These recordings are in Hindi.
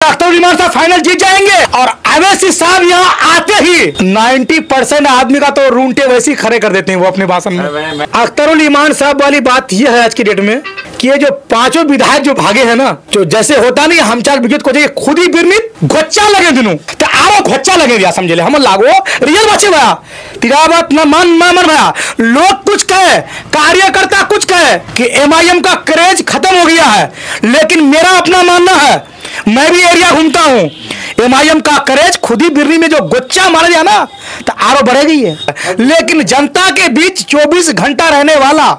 अख्तर उल इमान साहब फाइनल जीत जाएंगे। और अवैसी साहब यहाँ आते ही 90% आदमी का तो रूंटे वैसे ही खड़े कर देते हैं वो अपने भाषण में। अख्तर उल इमान साहब वाली बात यह है आज की डेट में कि ये जो पांचों विधायक जो भागे हैं ना, जो जैसे होता नहीं हम चार विकेट को खुद ही बिरमित घोच्चा लगे दिनों तो आरो घोच्चा लगे दिया समझे ले हम लागो रियल बचे भया तेरा बात न मन भया। लोग कुछ कहे, कार्यकर्ता कुछ कहे कि एमआईएम का क्रेज खत्म हो गया है, लेकिन मेरा अपना मानना है, मैं भी एरिया घूमता हूँ, एमआईएम का क्रेज खुद ही बिरनी में जो गोच्चा मारा गया ना तो आरो बढ़ेगी है। लेकिन जनता के बीच 24 घंटा रहने वाला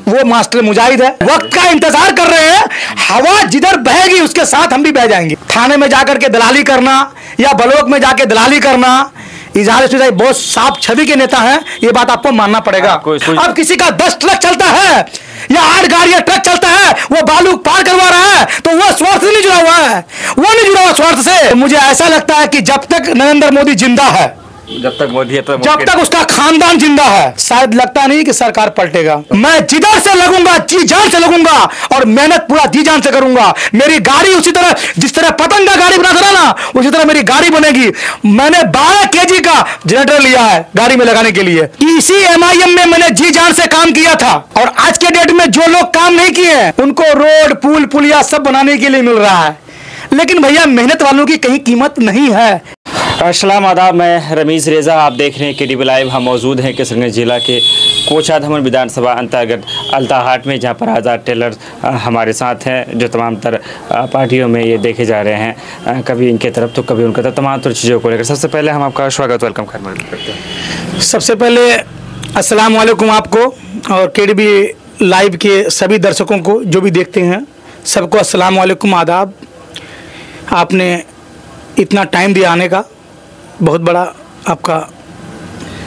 वो मास्टर मुजाहिद है। वक्त का इंतजार कर रहे हैं, हवा जिधर बहेगी उसके साथ हम भी बह जाएंगे। थाने में जाकर के दलाली करना या ब्लॉक में जाके दलाली करना, इजहार सुजाई बहुत साफ छवि के नेता हैं, ये बात आपको मानना पड़ेगा। अब किसी का 10 ट्रक चलता है या 8 गाड़ियां ट्रक चलता है, वो बालू पार करवा रहा है तो वो स्वार्थ से नहीं जुड़ा हुआ है, वो नहीं जुड़ा हुआ स्वार्थ से। मुझे ऐसा लगता है कि जब तक नरेंद्र मोदी जिंदा है, जब तक मोदी है तो जब तक उसका खानदान जिंदा है, शायद लगता नहीं कि सरकार पलटेगा। मैं जिधर से लगूंगा जी जान से लगूंगा और मेहनत पूरा जी जान से करूंगा। मेरी गाड़ी उसी तरह जिस तरह पतंग का गाड़ी बना था ना, उसी तरह मेरी गाड़ी बनेगी। मैंने 12 केजी का जनरेटर लिया है गाड़ी में लगाने के लिए। इसी एमआईएम में मैंने जी जान से काम किया था। और आज के डेट में जो लोग काम नहीं किए उनको रोड पुल पुलिया सब बनाने के लिए मिल रहा है, लेकिन भैया मेहनत वालों की कहीं कीमत नहीं है। अस्सलाम आदाब, मैं रमीज़ रेज़ा, आप देख रहे हैं केडीबी लाइव। हम मौजूद हैं किशनगंज जिला के कोचा धमन विधानसभा अंतर्गत अल्ताहाट में, जहां पर आज़ाद टेलर हमारे साथ हैं, जो तमाम तर पार्टियों में ये देखे जा रहे हैं, कभी इनके तरफ तो कभी उनके तरफ, तमाम तर चीज़ों को लेकर। सबसे पहले हम आपका स्वागत वेलकम करते हैं। सबसे पहले अस्सलाम वालेकुम आपको और केडीबी लाइव के सभी दर्शकों को जो भी देखते हैं सबको अस्सलाम वालेकुम आदाब। आपने इतना टाइम दिया आने का, बहुत बड़ा आपका।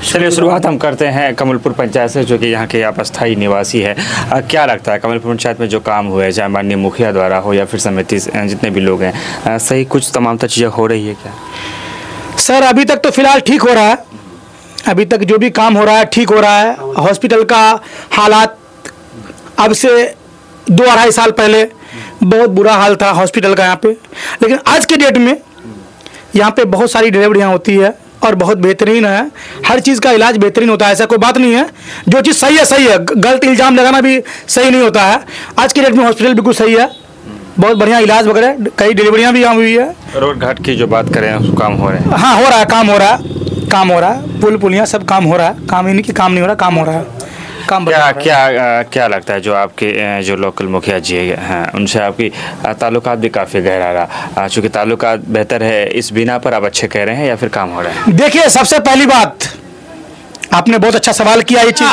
चलिए शुरुआत हम करते हैं कमलपुर पंचायत से, जो कि यहाँ के आप अस्थायी निवासी है। क्या लगता है कमलपुर पंचायत में जो काम हुए, चाहे माननीय मुखिया द्वारा हो या फिर समिति जितने भी लोग हैं, सही कुछ तमाम चीज़ें हो रही है क्या? सर अभी तक तो फिलहाल ठीक हो रहा है, अभी तक जो भी काम हो रहा है ठीक हो रहा है। हॉस्पिटल का हालात अब से 2-2.5 साल पहले बहुत बुरा हाल था हॉस्पिटल का यहाँ पे, लेकिन आज के डेट में यहाँ पे बहुत सारी डिलीवरियाँ होती है और बहुत बेहतरीन है। हर चीज़ का इलाज बेहतरीन होता है, ऐसा कोई बात नहीं है। जो चीज़ सही है सही है, गलत इल्ज़ाम लगाना भी सही नहीं होता है। आज के डेट में हॉस्पिटल बिल्कुल सही है, बहुत बढ़िया इलाज वगैरह, कई डिलीवरियाँ भी यहाँ हुई है। रोड घाट की जो बात करें काम हो रहे हैं? हाँ हो रहा है, काम हो रहा है, पुल पुलियाँ सब काम हो रहा है, काम ही नहीं कि काम नहीं हो रहा, काम हो रहा है। क्या लगता है जो आपके जो लोकल मुखिया जी हैं उनसे आपकी ताल्लुकात भी काफ़ी गहरा रहा, चूँकि ताल्लुकात बेहतर है इस बिना पर आप अच्छे कह रहे हैं या फिर काम हो रहा है? देखिए सबसे पहली बात, आपने बहुत अच्छा सवाल किया। ये चीज़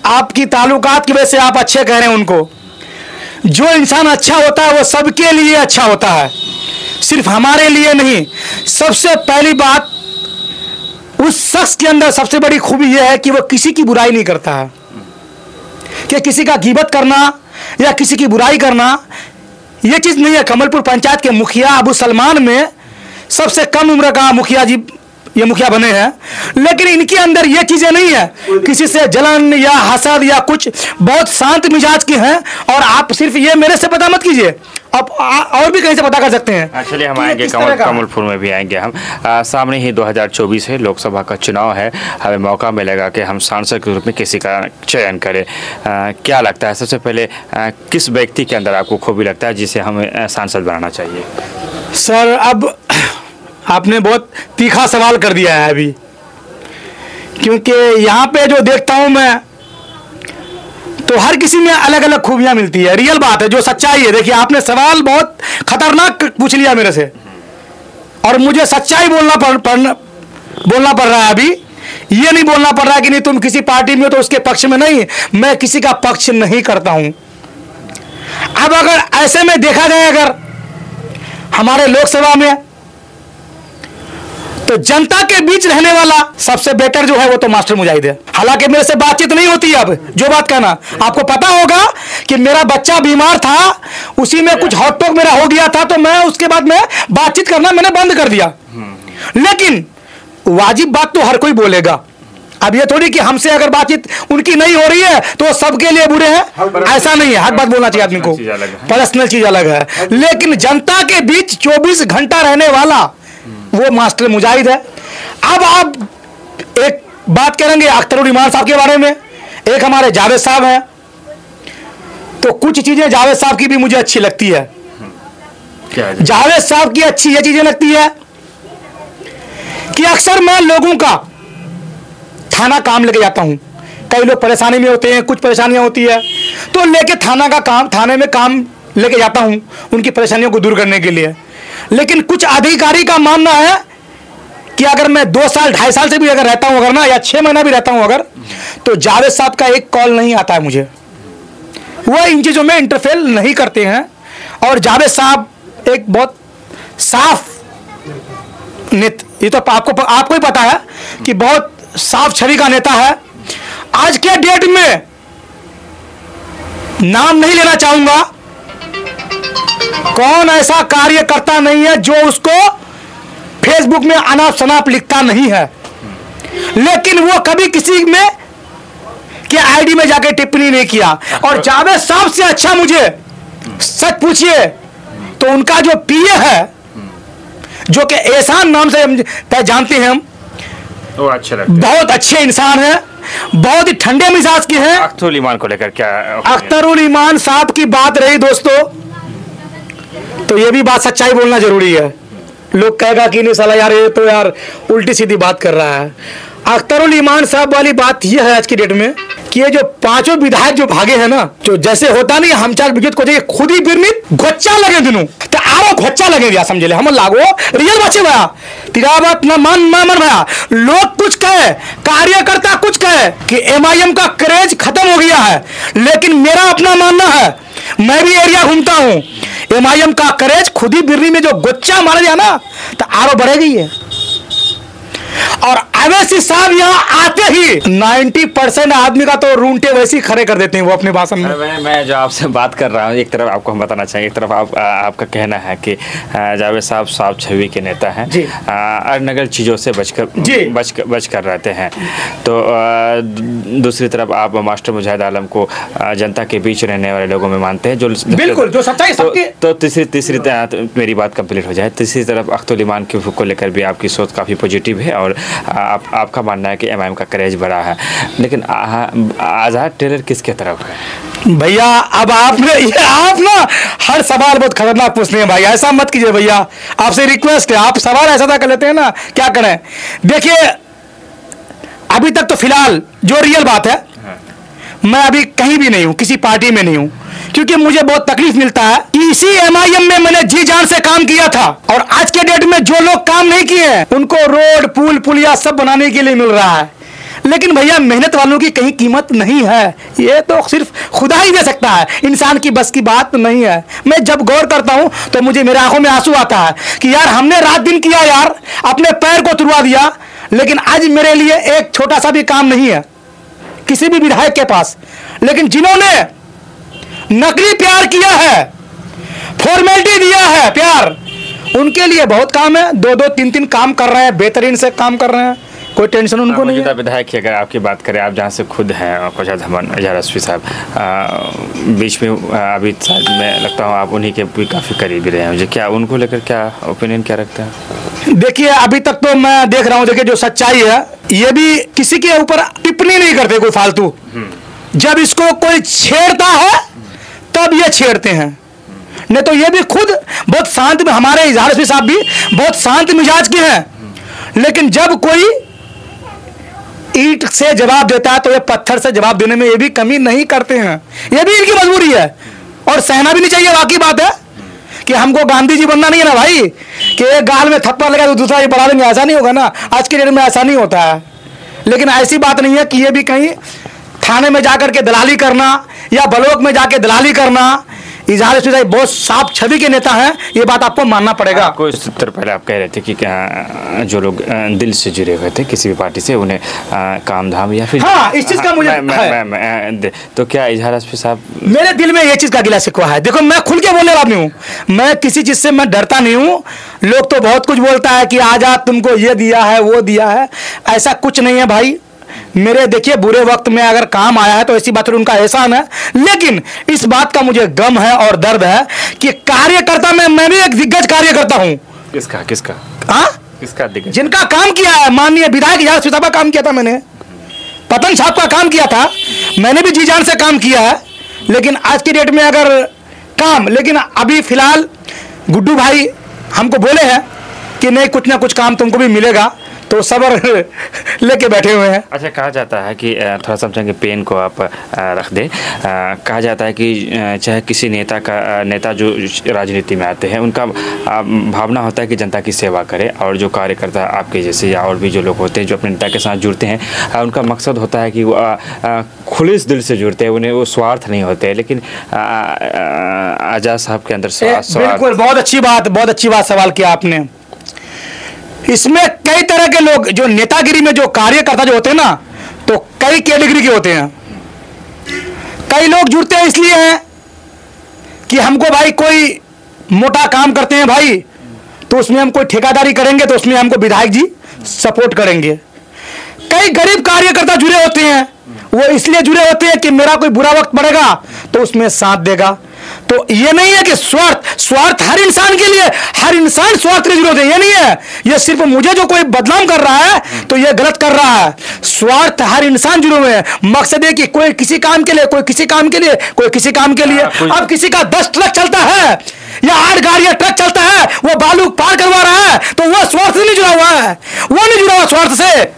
आपकी ताल्लुकात की वजह से आप अच्छे कह रहे हैं उनको। जो इंसान अच्छा होता है वो सबके लिए अच्छा होता है, सिर्फ हमारे लिए नहीं। सबसे पहली बात, उस शख्स के अंदर सबसे बड़ी खूबी यह है कि वो किसी की बुराई नहीं करता है, कि किसी का गिबत करना या किसी की बुराई करना ये चीज़ नहीं है। कमलपुर पंचायत के मुखिया अबू सलमान में सबसे कम उम्र का मुखिया जी ये मुखिया बने हैं, लेकिन इनके अंदर ये चीज़ें नहीं है किसी से जलन या हसद या कुछ, बहुत शांत मिजाज के हैं। और आप सिर्फ ये मेरे से पता मत कीजिए, आप और भी कहीं से पता कर सकते हैं। चलिए हम आएंगे कमलपुर में भी आएंगे हम। सामने ही 2024 है, लोकसभा का चुनाव है, हमें मौका मिलेगा कि हम सांसद के रूप में किसी का चयन करें। क्या लगता है सबसे पहले किस व्यक्ति के अंदर आपको खूबी लगता है जिसे हमें सांसद बनाना चाहिए? सर अब आपने बहुत तीखा सवाल कर दिया है अभी, क्योंकि यहाँ पे जो देखता हूँ मैं तो हर किसी में अलग अलग खूबियाँ मिलती है। रियल बात है, जो सच्चाई है। देखिए आपने सवाल बहुत खतरनाक पूछ लिया मेरे से, और मुझे सच्चाई बोलना पड़ रहा है अभी। ये नहीं बोलना पड़ रहा है कि नहीं तुम किसी पार्टी में हो तो उसके पक्ष में नहीं, मैं किसी का पक्ष नहीं करता हूँ। अब अगर ऐसे में देखा जाए, अगर हमारे लोकसभा में तो जनता के बीच रहने वाला सबसे बेटर जो है वो तो मास्टर मुजाहिद है। हालांकि मेरे से बातचीत नहीं होती है अब, जो बात कहना आपको पता होगा कि मेरा बच्चा बीमार था, उसी में कुछ हॉट टॉक मेरा हो गया था, तो मैं उसके बाद में बातचीत करना मैंने बंद कर दिया। लेकिन वाजिब बात तो हर कोई बोलेगा, अब ये थोड़ी कि हमसे अगर बातचीत उनकी नहीं हो रही है तो सबके लिए बुरे हैं, ऐसा नहीं है। हर बात बोलना चाहिए आदमी को, पर्सनल चीज अलग है। लेकिन जनता के बीच 24 घंटा रहने वाला वो मास्टर मुजाहिद है। अब आप एक बात करेंगे अख्तरुल ईमान साहब के बारे में, एक हमारे जावेद साहब हैं, तो कुछ चीजें जावेद साहब की भी मुझे अच्छी लगती है। जावेद साहब की अच्छी ये चीजें लगती है कि अक्सर मैं लोगों का थाना काम लेके जाता हूं। कई लोग परेशानी में होते हैं, कुछ परेशानियां होती है तो लेके थाने में काम लेके जाता हूं उनकी परेशानियों को दूर करने के लिए। लेकिन कुछ अधिकारी का मानना है कि अगर मैं 2 साल 2.5 साल से भी अगर रहता हूं अगर ना, या 6 महीना भी रहता हूं अगर, तो जावेद साहब का एक कॉल नहीं आता है मुझे। वो इन चीजों में इंटरफेयर नहीं करते हैं। और जावेद साहब एक बहुत साफ ये तो आपको ही पता है कि बहुत साफ छवि का नेता है। आज के डेट में नाम नहीं लेना चाहूंगा, कौन ऐसा कार्यकर्ता नहीं है जो उसको फेसबुक में अनाप शनाप लिखता नहीं है, लेकिन वो कभी किसी में के आईडी में जाके टिप्पणी नहीं किया। और जावेद साहब से अच्छा मुझे सच पूछिए तो उनका जो पीए है, जो कि एहसान नाम से हम जानते हैं हम, वो अच्छे लगते हैं, बहुत अच्छे इंसान हैं, बहुत ही ठंडे मिजाज के हैं। अख्तरुल ईमान को लेकर क्या? अख्तरुल ईमान साहब की बात रही दोस्तों, तो ये भी बात सच्चाई बोलना जरूरी है। लोग कहेगा कि नहीं साला यार ये तो यार उल्टी सीधी बात कर रहा है। अख्तरुल ईमान साहब वाली बात यह है आज की डेट में कि ये जो 5 विधायक जो भागे हैं ना, जो जैसे होता नहीं हम चार विकेट को जाइए खुद ही बिरमित घोच्चा लगे दिनों तो आरो घोच्चा लगे दिया समझे ले हम लागो रियल बचे भया तेरा बात न मन भया। लोग कुछ कहे, कार्यकर्ता कुछ कहे कि एमआईएम का क्रेज खत्म हो गया है, लेकिन मेरा अपना मानना है, मैं भी एरिया घूमता हूं, एमआईएम का क्रेज खुद ही बिरनी में जो गोच्चा मार दिया ना तो आरो बढ़ेगी है। और अवैसी साहब यहाँ आते ही 90% आदमी का तो रूंटे वैसे ही खड़े कर देते हैं वो अपने भाषण में। मैं जो आपसे बात कर रहा हूँ, एक तरफ आपको हम बताना चाहिए, एक तरफ आपका कहना है कि जावेद साहब साफ छवि के नेता हैं, अनर्गल चीज़ों से बच कर रहते हैं। तो दूसरी तरफ आप मास्टर मुजाहिद आलम को जनता के बीच रहने वाले लोगों में मानते हैं, जो बिल्कुल जो सच्चाई सबकी। तो तीसरी मेरी बात कंप्लीट हो जाए, तीसरी तरफ अख्तरुल ईमान को लेकर भी आपकी सोच काफ़ी पॉजिटिव है और आपका मानना है कि एमआईएम का क्रेज बढ़ा है, लेकिन आज़ाद टेलर किसके तरफ है? भैया अब आप ना हर सवाल बहुत खतरनाक पूछते हैं भाई, ऐसा मत कीजिए भैया, आपसे रिक्वेस्ट है, आप सवाल ऐसा कर लेते हैं ना, क्या करें। देखिए अभी तक तो फिलहाल जो रियल बात है, मैं अभी कहीं भी नहीं हूं, किसी पार्टी में नहीं हूं, क्योंकि मुझे बहुत तकलीफ मिलता है कि इसी एमआईएम में मैंने जी जान से काम किया था और आज के डेट में जो लोग काम नहीं किए हैं उनको रोड पुल पुलिया सब बनाने के लिए मिल रहा है। लेकिन भैया मेहनत वालों की कहीं कीमत नहीं है, ये तो सिर्फ खुदा ही दे सकता है, इंसान की बस की बात नहीं है। मैं जब गौर करता हूं तो मुझे मेरे आंखों में आंसू आता है कि यार हमने रात दिन किया यार, अपने पैर को तुड़वा दिया, लेकिन आज मेरे लिए एक छोटा सा भी काम नहीं है किसी भी विधायक के पास। लेकिन जिन्होंने नकली प्यार किया है, फॉर्मेलिटी दिया है प्यार, उनके लिए बहुत काम है, 2-2 3-3 काम कर रहे हैं, बेहतरीन से काम कर रहे हैं, कोई टेंशन उनको नहीं है। विधायक की अगर आपकी बात करें, आप जहाँ से खुद हैं कोचाधमन धमन इजहार रश्वी साहब, बीच में अभी शायद मैं लगता हूँ आप उन्हीं के भी काफ़ी करीबी रहे हैं, मुझे क्या उनको लेकर क्या ओपिनियन क्या रखते हैं? देखिए अभी तक तो मैं देख रहा हूँ, देखिए जो सच्चाई है ये भी किसी के ऊपर टिप्पणी नहीं करते कोई फालतू, जब इसको कोई छेड़ता है तब ये छेड़ते हैं, नहीं तो ये भी खुद बहुत शांत, हमारे इजहार रश्वी साहब भी बहुत शांत मिजाज के हैं, लेकिन जब कोई ईंट से जवाब देता है तो ये पत्थर से जवाब देने में ये भी कमी नहीं करते हैं, ये भी इनकी मजबूरी है और सहना भी नहीं चाहिए। बाकी बात है कि हमको गांधी जी बनना नहीं है ना भाई कि एक गाल में थप्पड़ लगा तो दूसरा ही बढ़ा देंगे, ऐसा नहीं होगा ना, आज के डेट में ऐसा नहीं होता है। लेकिन ऐसी बात नहीं है कि ये भी कहीं थाने में जाकर के दलाली करना या ब्लॉक में जाके दलाली करना, इजहार रश्वी साहब बहुत साफ छवि के नेता हैं, ये बात आपको मानना पड़ेगा। कुछ सप्ताह पहले आप कह रहे थे कि जो लोग दिल से जुड़े हुए थे किसी भी पार्टी से, उन्हें काम धाम या फिर इस चीज का मुझे तो क्या इजहार रश्वी साहब, मेरे दिल में ये चीज का गिला शिकवा है। देखो मैं खुल के बोलने वाला नहीं हूँ, मैं किसी चीज से मैं डरता नहीं हूँ। लोग तो बहुत कुछ बोलता है कि आजाद तुमको ये दिया है वो दिया है, ऐसा कुछ नहीं है भाई। मेरे देखिए बुरे वक्त में अगर काम आया है तो ऐसी बात उनका एहसान है, लेकिन इस बात का मुझे गम है और दर्द है कि कार्यकर्ता में मैं भी एक दिग्गज कार्यकर्ता हूं। किसका हाँ, किसका दिग्गज? जिनका काम किया है, माननीय विधायक यार सुताबा काम किया था, मैंने पतन साहब का काम किया था, मैंने भी जी जान से काम किया है। लेकिन आज की डेट में अगर काम, लेकिन अभी फिलहाल गुड्डू भाई हमको बोले हैं कि नहीं कुछ ना कुछ काम तुमको भी मिलेगा, तो सबर लेके बैठे हुए हैं। अच्छा, कहा जाता है कि थोड़ा समझेंगे, पेन को आप रख दें। कहा जाता है कि चाहे किसी नेता जो राजनीति में आते हैं, उनका भावना होता है कि जनता की सेवा करें, और जो कार्यकर्ता आपके जैसे या और भी जो लोग होते हैं जो अपने नेता के साथ जुड़ते हैं, उनका मकसद होता है कि वो खुलिस दिल से जुड़ते हैं, उन्हें वो स्वार्थ नहीं होते। लेकिन आजाद साहब के अंदर स्वार्थ। बिल्कुल, बहुत अच्छी बात सवाल किया आपने। इसमें कई तरह के लोग, जो नेतागिरी में जो कार्यकर्ता जो होते हैं ना, तो कई कैटेगरी के होते हैं। कई लोग जुड़ते हैं इसलिए हैं कि हमको भाई कोई मोटा काम करते हैं भाई, तो उसमें हम कोई ठेकेदारी करेंगे तो उसमें हमको विधायक जी सपोर्ट करेंगे। कई गरीब कार्यकर्ता जुड़े होते हैं, वो इसलिए जुड़े होते हैं कि मेरा कोई बुरा वक्त पड़ेगा तो उसमें साथ देगा। तो ये नहीं है कि स्वार्थ हर इंसान के लिए, हर इंसान स्वार्थ के जुड़े होते हैं, ये नहीं है। ये सिर्फ मुझे जो कोई बदनाम कर रहा है तो ये गलत कर रहा है। स्वार्थ हर इंसान जुड़े हुए हैं। मकसद है कि कोई किसी काम के लिए, कोई किसी काम के लिए, कोई किसी काम के लिए। अब किसी का 10 ट्रक चलता है या 8 गाड़ियां ट्रक चलता है, वो बालू पार करवा रहा है, तो वो स्वार्थ से नहीं जुड़ा हुआ है, वो नहीं जुड़ा हुआ स्वार्थ से।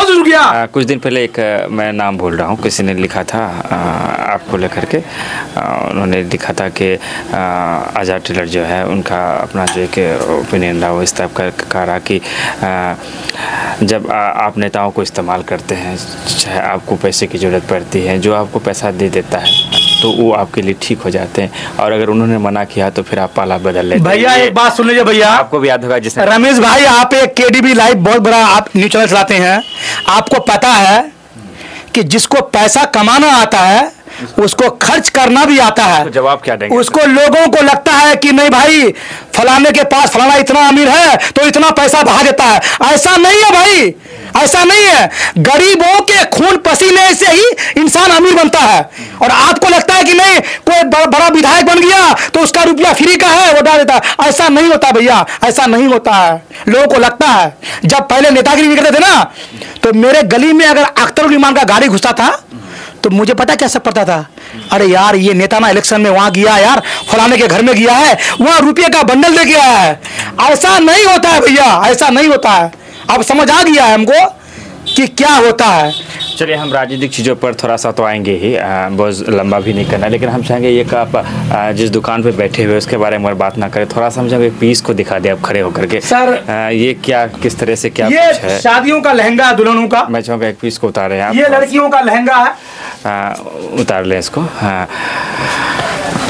जुड़ गया। कुछ दिन पहले एक, मैं नाम भूल रहा हूँ, किसी ने लिखा था आपको लेकर के, उन्होंने लिखा था कि आज़ाद टेलर जो है उनका अपना जो एक ओपिनियन रहा, वो इस टाइप का रहा कि जब आप नेताओं को इस्तेमाल करते हैं, चाहे आपको पैसे की ज़रूरत पड़ती है, जो आपको पैसा दे देता है तो वो आपके लिए ठीक हो जाते हैं, और अगर उन्होंने मना किया तो फिर आप पाला बदल लेते हैं। भैया एक बात सुन लीजिए भैया, आपको भी याद होगा जिसने, रमेश भाई, आप एक केडीबी लाइव बहुत बड़ा आप न्यूज चैनल चलाते हैं, आपको पता है कि जिसको पैसा कमाना आता है उसको खर्च करना भी आता है। तो जवाब क्या देंगे? उसको लोगों को लगता है कि नहीं भाई फलाने के पास फलाना इतना अमीर है तो इतना पैसा बहा देता है। ऐसा नहीं है भाई, ऐसा नहीं है। गरीबों के खून पसीने से ही इंसान अमीर बनता है। और आपको लगता है कि नहीं कोई बड़ा विधायक बन गया तो उसका रुपया फ्री का है, वो डाल देता है। ऐसा नहीं होता भैया, ऐसा नहीं होता है। लोगों को लगता है, जब पहले नेतागिरी करते थे ना, तो मेरे गली में अगर अख्तरुल इमान का गाड़ी घुसता था तो मुझे पता क्या सब पड़ता था, अरे यार ये नेता ना इलेक्शन में वहां गया यार, फलाने के घर में गया है, वहां रुपये का बंडल लेके आया है। ऐसा नहीं होता है भैया, ऐसा नहीं होता है। अब समझ आ गया है हमको कि क्या होता है। चलिए, हम राजनीतिक चीज़ों पर थोड़ा सा तो आएंगे ही, बहुत लंबा भी नहीं करना, लेकिन हम चाहेंगे ये कि आप जिस दुकान पे बैठे हुए उसके बारे में बात ना करें, थोड़ा सा मुझे एक पीस को दिखा दे आप खड़े होकर के। सर ये क्या, किस तरह से, क्या ये है? शादियों का लहंगा है, दुल्हनों का। मैं चाहूँगा एक पीस को उतारे आप। ये लड़कियों का लहंगा है, उतार लें इसको। हाँ,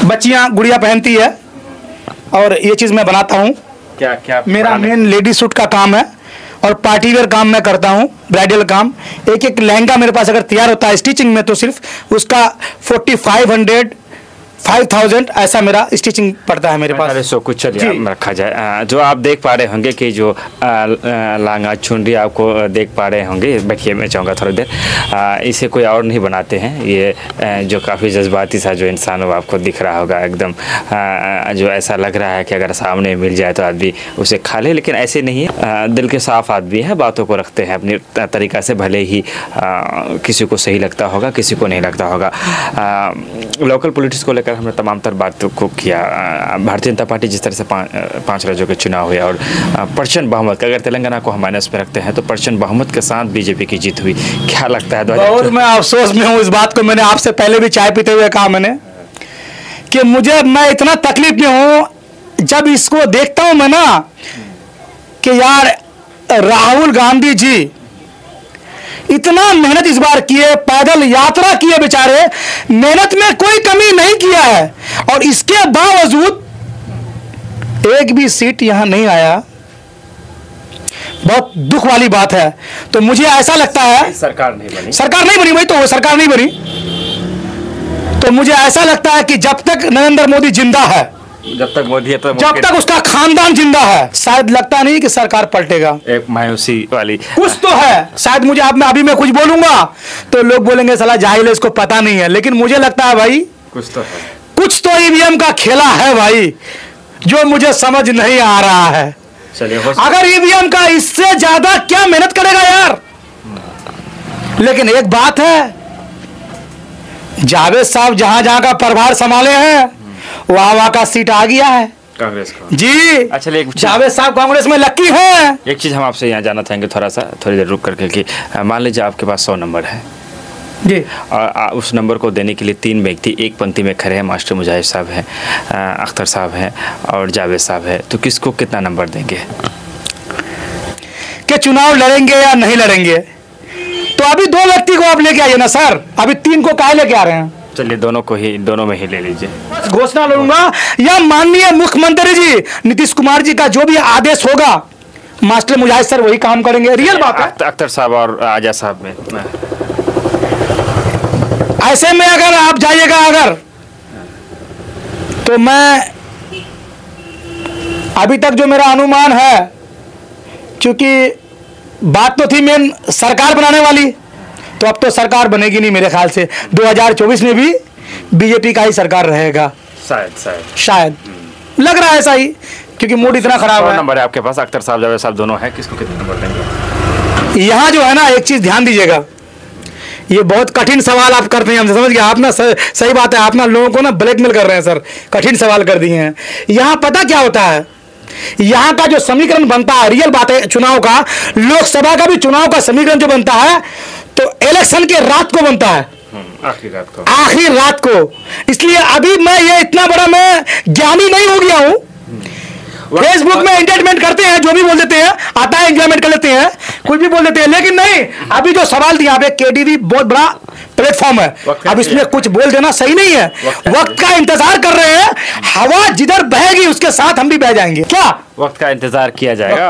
बच्चियां गुड़िया पहनती है, और ये चीज़ मैं बनाता हूँ। क्या क्या मेरा मेन लेडी सूट का काम है और पार्टी वेयर काम मैं करता हूँ, ब्राइडल काम। एक एक लहंगा मेरे पास अगर तैयार होता है स्टिचिंग में तो सिर्फ उसका 4500 5000 ऐसा मेरा स्टिचिंग पड़ता है मेरे पास। अरे सो कुछ चलिए रखा जाए। जो आप देख पा रहे होंगे कि जो लांगा चुनरी आपको देख पा रहे होंगे, बैठिए मैं चाहूँगा थोड़ी देर। इसे कोई और नहीं बनाते हैं, ये जो काफ़ी जज्बाती सा जो इंसान वो आपको दिख रहा होगा एकदम, जो ऐसा लग रहा है कि अगर सामने मिल जाए तो आदमी उसे खा ले, लेकिन ऐसे नहीं है। दिल के साफ आदमी है, बातों को रखते हैं अपनी तरीक़ा से, भले ही किसी को सही लगता होगा, किसी को नहीं लगता होगा। लोकल पॉलिटिक्स को लेकर हमने तमाम तर बातों को किया। भारतीय जनता पार्टी जिस तरह से 5 राज्यों के चुनाव हुए और प्रचंड बहुमत, अगर तेलंगाना को हम माइनस में रखते हैं तो प्रचंड बहुमत के साथ बीजेपी की जीत हुई। क्या लगता है? बहुत मैं अफसोस में हूँ इस बात को। मैंने आपसे पहले भी चाय पीते हुए कहा मैंने कि मैं इतना तकलीफ में हूँ जब इसको देखता हूँ मैं ना, कि यार राहुल गांधी जी इतना मेहनत इस बार किए, पैदल यात्रा किए बेचारे, मेहनत में कोई कमी नहीं किया है, और इसके बावजूद एक भी सीट यहां नहीं आया। बहुत दुख वाली बात है। तो मुझे ऐसा लगता है सरकार नहीं बनी भाई, तो सरकार नहीं बनी। तो मुझे ऐसा लगता है कि जब तक नरेंद्र मोदी जिंदा है जब तक मोदी है तो जब तक उसका खानदान जिंदा है शायद लगता नहीं कि सरकार पलटेगा। एक मायूसी वाली कुछ तो है शायद। मुझे अभी मैं कुछ बोलूंगा तो लोग बोलेंगे साला जाहिल है, इसको पता नहीं है, लेकिन मुझे लगता है भाई कुछ तो ईवीएम का खेला है भाई, जो मुझे समझ नहीं आ रहा है। चलिए, अगर ईवीएम का इससे ज्यादा क्या मेहनत करेगा यार। लेकिन एक बात है, जावेद साहब जहां जहां का प्रभार संभाले हैं वहां का सीट आ गया है कांग्रेस को जी। अच्छा, जावेद साहब कांग्रेस में लकी है। एक चीज हम आपसे यहाँ जानना चाहेंगे थोड़ी देर रुक करके कि मान लीजिए आपके पास 100 नंबर है जी, और उस नंबर को देने के लिए 3 व्यक्ति एक पंक्ति में खड़े हैं, मास्टर मुजाहिद साहब हैं, अख्तर साहब हैं और जावेद साहब है, तो किसको कितना नंबर देंगे? कि चुनाव लड़ेंगे या नहीं लड़ेंगे? तो अभी 2 व्यक्ति को आप लेके आइए ना सर, अभी 3 को काहे लेके आ रहे हैं? चलिए, दोनों में ही ले लीजिए। घोषणा लड़ूंगा या माननीय मुख्यमंत्री जी नीतीश कुमार जी का जो भी आदेश होगा मास्टर मुजाहिद सर वही काम करेंगे। रियल बात है। अख्तर साहब और आजा साहब में ऐसे में अगर आप जाइएगा अगर, तो मैं अभी तक जो मेरा अनुमान है, क्योंकि बात तो थी मेन सरकार बनाने वाली, तो अब तो सरकार बनेगी नहीं मेरे ख्याल से। 2024 में भी बीजेपी का ही सरकार रहेगा शायद लग रहा है ऐसा ही, क्योंकि मूड इतना खराब है। नंबर है आपके पास, अख्तर साहब जावेद साहब दोनों हैं, किसको कितने नंबर देंगे? यहाँ जो है ना, एक चीज ध्यान दीजिएगा, ये बहुत कठिन सवाल आप करते हैं हमसे, समझ गए आप ना। सही बात है, आप ना लोगों को ना ब्लैकमेल कर रहे हैं सर, कठिन सवाल कर दिए हैं। यहाँ पता क्या होता है, यहाँ का जो समीकरण बनता है, रियल बात है, चुनाव का, लोकसभा का भी चुनाव का समीकरण जो बनता है तो इलेक्शन के रात को बनता है, आखिरी रात को। इसलिए अभी मैं ये इतना बड़ा मैं ज्ञानी नहीं हो गया हूं। फेसबुक में एंटरटेनमेंट करते हैं, जो भी बोल देते हैं, आता है एंजॉयमेंट कर लेते हैं, कुछ भी बोल देते हैं, लेकिन नहीं, अभी जो सवाल दिया पे केटीवी बहुत बड़ा प्लेटफॉर्म है, अब इसमें कुछ बोल देना सही नहीं है। वक्त का इंतजार कर रहे हैं, हवा जिधर बहेगी उसके साथ हम भी बह जाएंगे। क्या वक्त का इंतजार किया जाएगा?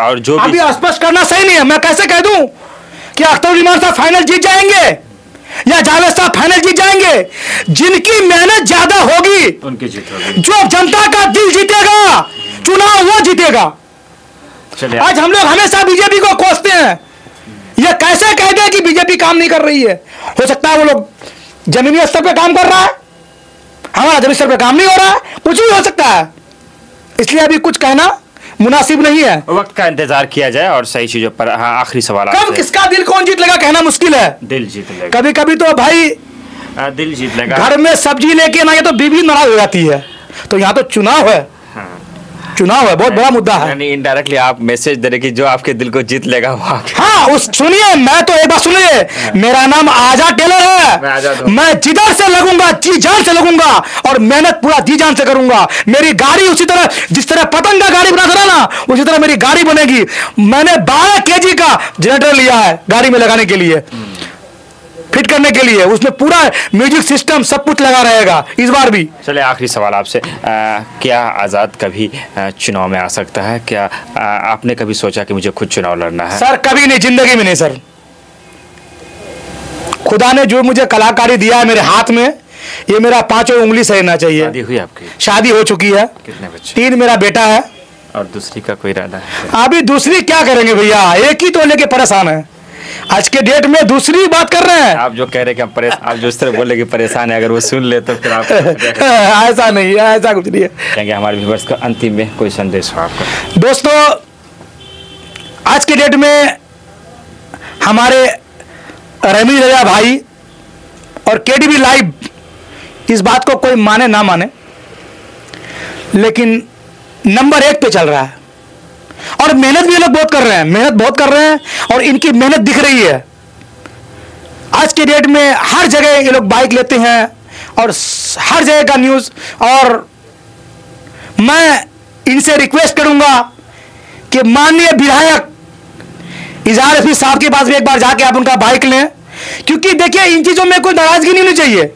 और जो अभी स्पष्ट करना सही नहीं है। मैं कैसे कह दूं कि अख्तर इमाम साहब फाइनल जीत जाएंगे या जावेद साहब फाइनल जीत जाएंगे? जिनकी मेहनत ज्यादा होगी उनकी जीत होगी, जो जनता का दिल जीतेगा, चुनाव वो जीतेगा। आज हम लोग हमेशा बीजेपी को कोसते हैं, ये कैसे कहते हैं कि बीजेपी काम नहीं कर रही है? हो सकता है वो लोग जमीनी स्तर पे काम कर रहा है, हमारा जमीनी स्तर पे काम नहीं हो रहा है, कुछ भी हो सकता है। इसलिए अभी कुछ कहना मुनासिब नहीं है। वक्त का इंतजार किया जाए और सही चीजों पर। हाँ, आखिरी सवाल, कब किसका दिल कौन जीत लेगा कहना मुश्किल है। दिल जीत लेगा कभी कभी तो भाई, दिल जीत लेगा। घर में सब्जी लेके ना, ये तो बीवी नाराज हो जाती है, तो यहाँ तो चुनाव है। चुनाव है, बहुत बड़ा मुद्दा है। यानी इनडायरेक्टली आप मैसेज दे रहे कि जो आपके दिल को जीत लेगा वो हाँ, उस सुनिए, मैं तो एक बात सुनिए, मेरा नाम आजाद टेलर है, मैं जिधर से लगूंगा जी जान से लगूंगा और मेहनत पूरा जी जान से करूंगा। मेरी गाड़ी उसी तरह, जिस तरह पतंग का गाड़ी बना था ना, उसी तरह मेरी गाड़ी बनेगी। मैंने 12 kg का जनरेटर लिया है गाड़ी में लगाने के लिए, फिट करने के लिए, उसमें पूरा म्यूजिक सिस्टम सब कुछ लगा रहेगा इस बार भी। चलिए, आखिरी सवाल आपसे, क्या आज़ाद कभी चुनाव में आ सकता है? क्या आपने कभी सोचा कि मुझे खुद चुनाव लड़ना है? सर कभी नहीं, जिंदगी में नहीं सर। खुदा ने जो मुझे कलाकारी दिया है मेरे हाथ में, ये मेरा 5 उंगली से रहना चाहिए। शादी हुई आपकी? शादी हो चुकी है। कितने बच्चे? 3 मेरा बेटा है। और दूसरी का कोई इरादा है? अभी दूसरी क्या करेंगे भैया, एक ही तो लेके परेशान है। आज के डेट में दूसरी बात कर रहे हैं। आप जो कह रहे हैं कि आप जो इस तरह बोले कि परेशान है, अगर वो सुन ले तो फिर आप ऐसा नहीं है, ऐसा कुछ नहीं है। कहेंगे हमारे व्यूअर्स का अंतिम में कोई संदेश हो आपका? दोस्तों, आज के डेट में हमारे रमीज रेजा भाई और केटीवी लाइव, इस बात को कोई माने ना माने, लेकिन नंबर 1 पे चल रहा है और मेहनत भी ये लोग बहुत कर रहे हैं, मेहनत बहुत कर रहे हैं और इनकी मेहनत दिख रही है। आज के डेट में हर जगह ये लोग बाइक लेते हैं और हर जगह का न्यूज़, और मैं इनसे रिक्वेस्ट करूंगा कि माननीय विधायक इजहार रफी साहब के पास भी एक बार जाके आप उनका बाइक लें, क्योंकि देखिए इन चीज़ों में कोई नाराजगी नहीं होनी चाहिए।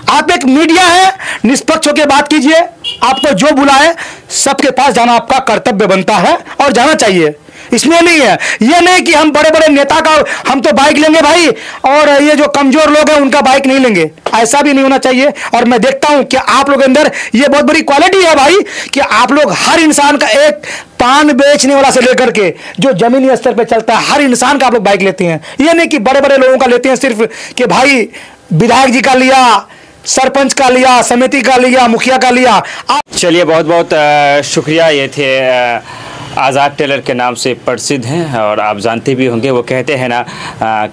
आप एक मीडिया है, निष्पक्ष होकर बात कीजिए, आपको जो बुलाए सबके पास जाना आपका कर्तव्य बनता है और जाना चाहिए। इसमें नहीं है। ये नहीं कि हम बड़े बड़े नेता का हम तो बाइक लेंगे भाई और ये जो कमजोर लोग हैं उनका बाइक नहीं लेंगे, ऐसा भी नहीं होना चाहिए। और मैं देखता हूं कि आप लोग के अंदर ये बहुत बड़ी क्वालिटी है भाई कि आप लोग हर इंसान का, एक पान बेचने वाला से लेकर के जो जमीनी स्तर पे चलता है, हर इंसान का आप लोग बाइक लेते हैं। ये नहीं कि बड़े बड़े लोगों का लेते हैं सिर्फ कि भाई विधायक जी का लिया, सरपंच का लिया, समिति का लिया, मुखिया का लिया। चलिए बहुत बहुत शुक्रिया। ये थे आज़ाद टेलर के नाम से प्रसिद्ध हैं और आप जानते भी होंगे, वो कहते हैं ना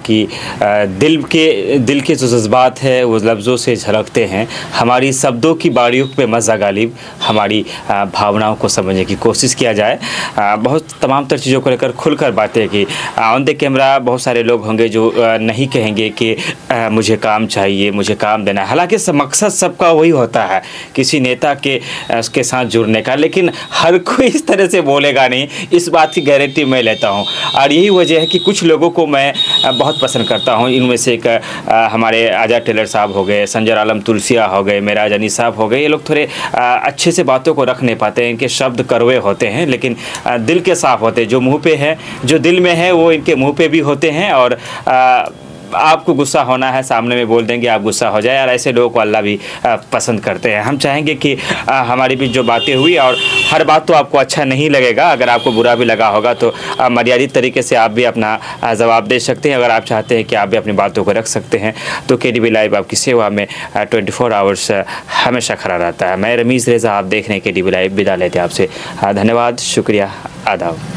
कि दिल के जो जज्बात है वो लफ्ज़ों से झलकते हैं। हमारी शब्दों की बारियों पे मज़ा गालिब, हमारी भावनाओं को समझने की कोशिश किया जाए। बहुत तमाम तर चीज़ों को लेकर खुलकर बातें की। ऑन द कैमरा बहुत सारे लोग होंगे जो नहीं कहेंगे कि मुझे काम चाहिए, मुझे काम देना है। हालांकि मकसद सबका वही होता है किसी नेता के उसके साथ जुड़ने का, लेकिन हर कोई इस तरह से बोलेगा नहीं, इस बात की गारंटी मैं लेता हूं। और यही वजह है कि कुछ लोगों को मैं बहुत पसंद करता हूं। इनमें से एक हमारे आज़ाद टेलर साहब हो गए, संजर आलम तुलसिया हो गए, मेराज अनी साहब हो गए। ये लोग थोड़े अच्छे से बातों को रख नहीं पाते हैं, इनके शब्द कड़वे होते हैं लेकिन दिल के साफ होते हैं। जो मुँह पे है, जो दिल में है वो इनके मुँह पे भी होते हैं। और आपको गुस्सा होना है, सामने में बोल देंगे, आप गुस्सा हो जाए। और ऐसे लोगों को अल्लाह भी पसंद करते हैं। हम चाहेंगे कि हमारी भी जो बातें हुई, और हर बात तो आपको अच्छा नहीं लगेगा, अगर आपको बुरा भी लगा होगा तो मर्यादित तरीके से आप भी अपना जवाब दे सकते हैं। अगर आप चाहते हैं कि आप भी अपनी बातों को रख सकते हैं तो KDB लाइव आपकी सेवा में 24 आवर्स हमेशा खड़ा रहता है। मैं रमीज़ रेज़ा, आप देख रहे हैं KDB लाइव। विदा लेते हैं आपसे। धन्यवाद, शुक्रिया, आदाब।